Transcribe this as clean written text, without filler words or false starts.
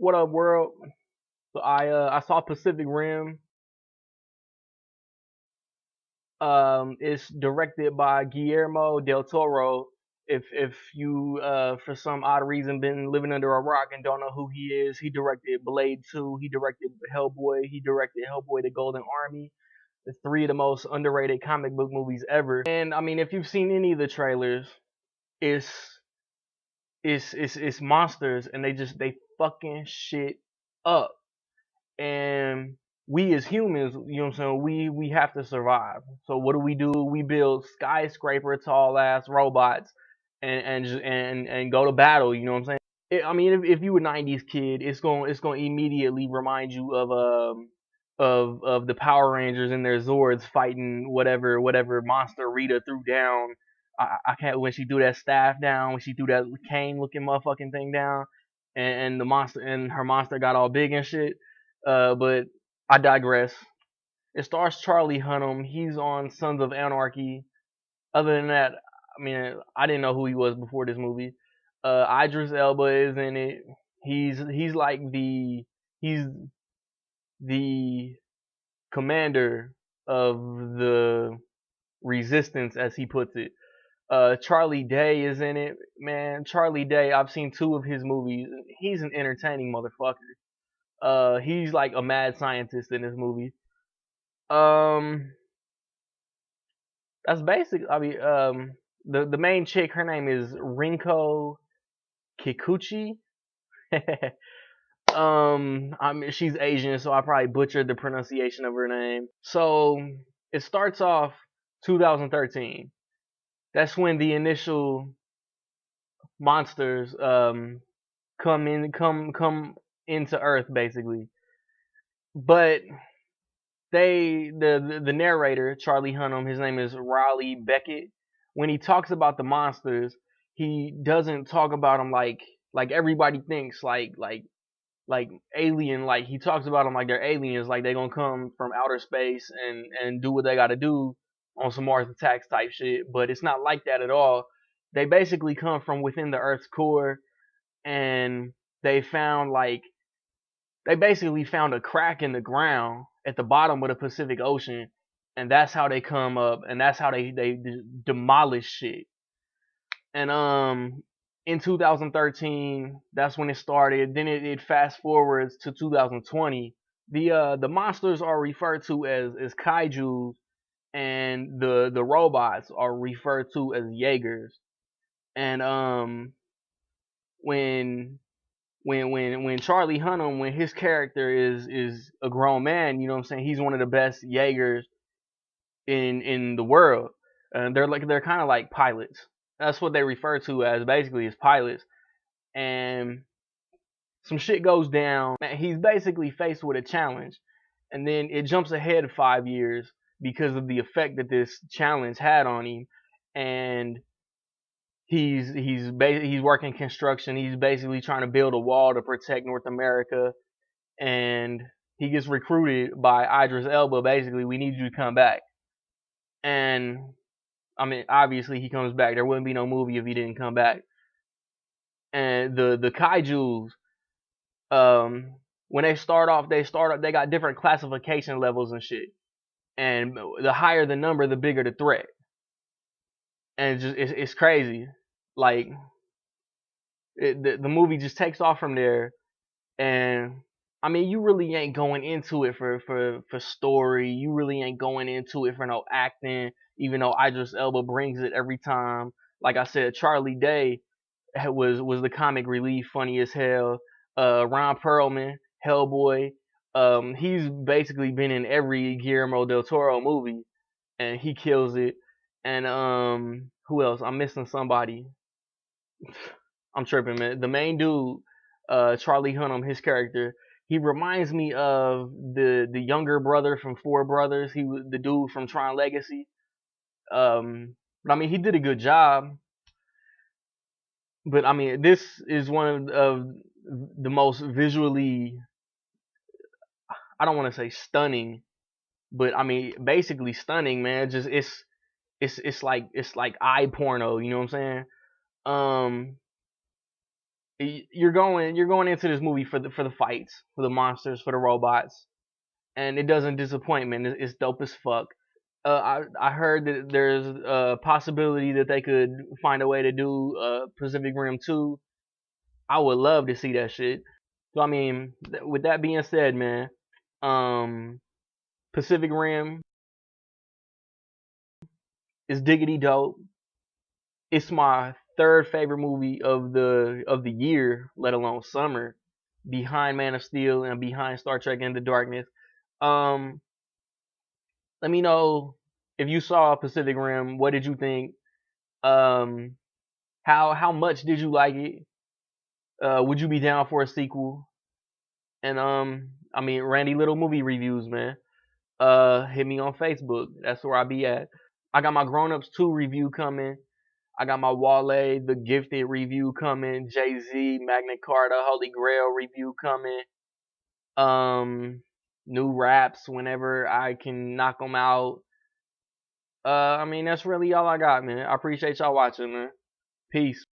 What up, world? So I saw Pacific Rim. It's directed by Guillermo del Toro. If you for some odd reason been living under a rock and don't know who he is, he directed Blade 2. He directed Hellboy. He directed Hellboy: The Golden Army. The three of the most underrated comic book movies ever. And I mean, if you've seen any of the trailers, it's it's monsters, and they fucking shit up. And we as humans, you know what I'm saying, we have to survive. So what do? We build skyscraper tall ass robots and go to battle. You know what I'm saying? I mean, if you a '90s kid, it's going to immediately remind you of the Power Rangers and their Zords fighting whatever monster Rita threw down. I can't when she threw that staff down, when she threw that cane looking motherfucking thing down, and the monster and her monster got all big and shit. But I digress. It stars Charlie Hunnam. He's on Sons of Anarchy. Other than that, I mean, I didn't know who he was before this movie. Idris Elba is in it. He's like he's the commander of the resistance, as he puts it. Charlie Day is in it. Man, Charlie Day, I've seen two of his movies. He's an entertaining motherfucker. He's like a mad scientist in this movie. Um, that's basic. I mean, the main chick, her name is Rinko Kikuchi. I mean, she's Asian, so I probably butchered the pronunciation of her name. So it starts off 2013. That's when the initial monsters come into Earth, basically. But the narrator, Charlie Hunnam, his name is Riley Beckett. When he talks about the monsters, he doesn't talk about them like everybody thinks, like alien. Like he talks about them like they're aliens, like they're gonna come from outer space and do what they gotta do on some Mars attacks type shit. But it's not like that at all. They basically come from within the Earth's core, and they found like they basically found a crack in the ground at the bottom of the Pacific Ocean, and that's how they come up, and that's how they demolish shit. And in 2013, that's when it started. Then it fast forwards to 2020. The monsters are referred to as kaiju, and the robots are referred to as Jaegers. And when when Charlie Hunnam, when his character is a grown man, you know what I'm saying, he's one of the best Jaegers in the world. And they're kind of like pilots. That's what they refer to as, basically, as pilots. And some shit goes down. He's basically faced with a challenge, and then it jumps ahead 5 years because of the effect that this challenge had on him. And he's working construction. He's basically trying to build a wall to protect North America, and he gets recruited by Idris Elba. Basically, we need you to come back. And I mean, obviously he comes back. There wouldn't be no movie if he didn't come back. And the kaiju's, when they start off, they got different classification levels and shit. And the higher the number, the bigger the threat. And it's crazy. Like the movie just takes off from there. And I mean, you really ain't going into it for story. You really ain't going into it for no acting. Even though Idris Elba brings it every time. Like I said, Charlie Day was the comic relief, funny as hell. Ron Perlman, Hellboy. He's basically been in every Guillermo del Toro movie, and he kills it. And who else? I'm missing somebody. I'm tripping, man. The main dude, Charlie Hunnam, his character, he reminds me of the younger brother from Four Brothers. He was the dude from Tron Legacy. But I mean, he did a good job. But I mean, this is one of the most visually, I don't want to say stunning, but I mean basically stunning, man. Just it's like eye porno, you know what I'm saying? Um You're going into this movie for the fights, for the monsters, for the robots, and it doesn't disappoint, man. It's dope as fuck. I heard that there's a possibility that they could find a way to do Pacific Rim 2. I would love to see that shit. So I mean, with that being said, man, um, Pacific Rim is diggity dope. It's my third favorite movie of the year, let alone summer, behind Man of Steel and behind Star Trek Into Darkness. Um, Let me know if you saw Pacific Rim. What did you think? Um, how much did you like it? Would you be down for a sequel? And I mean, Randy Little movie reviews, man. Hit me on Facebook. That's where I be at. I got my Grown Ups 2 review coming. I got my Wale The Gifted review coming. Jay Z Magna Carta Holy Grail review coming. Um, New raps whenever I can knock them out. I mean, that's really all I got, man. I appreciate y'all watching, man. Peace.